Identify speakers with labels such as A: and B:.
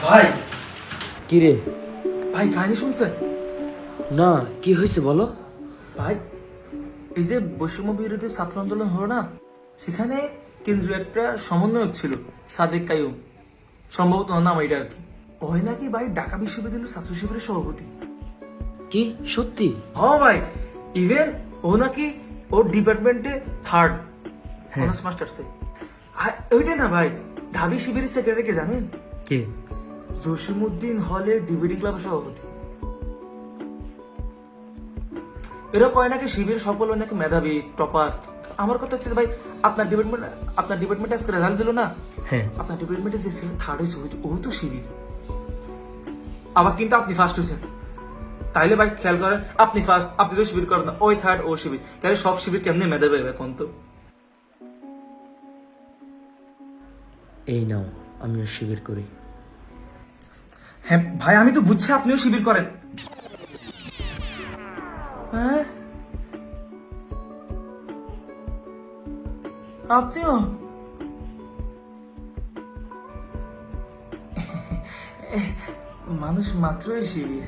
A: ভাই
B: কি রে?
A: ভাই কাহিনী শুনছেন?
B: না, কি হয়েছে বলো।
A: ভাই এই যে বৈষম্য বিরোধী ছাত্র আন্দোলন হলো না, সেখানে কেন্দ্রীয় একটা সমন্বয়ক ছিল, সাদেক কাইয়ুম, সম্ভবত ওর নাম এটা আর কি। ওই নাকি ভাই ঢাকা বিশ্ববিদ্যালয়ের ছাত্র শিবিরের সভাপতি।
B: কি সত্যি?
A: হ্যাঁ ভাই, ইভেন ও নাকি ওর ডিপার্টমেন্টে থার্ড
B: হ্যাঁ।
A: অনার্স মাস্টার্সে। আর ওইটাই না ভাই, ঢাবি শিবিরের সেক্রেটারি কে জানেন?
B: কে?
A: জসিমউদ্দিন হলের ডিবেটিং ক্লাবের সভাপতি। এরা কয় নাকি শিবির সকল নাকি মেধাবী টপার। আমার কথা হচ্ছে যে ভাই, আপনার ডিপার্টমেন্ট আজকে রেজাল্ট দিল না,
B: হ্যাঁ।
A: আপনার ডিপার্টমেন্টে যে ছেলে থার্ড হয়েছে ও তো শিবির। আবার কিন্তু আপনি ফার্স্ট হয়েছেন। তাইলে ভাই খেয়াল করেন, আপনি ফার্স্ট, আপনি তো শিবির করেন না, ওই থার্ড ও শিবির, তাহলে সব শিবির কেমনে মেধাবী হবে এখন তো?
B: এই নাও, আমিও শিবির করি।
A: হ্যাঁ ভাই, আমি তো বুঝছি আপনিও শিবির করেন। হ্যাঁ, আপনিও? মানুষ মাত্রই শিবির।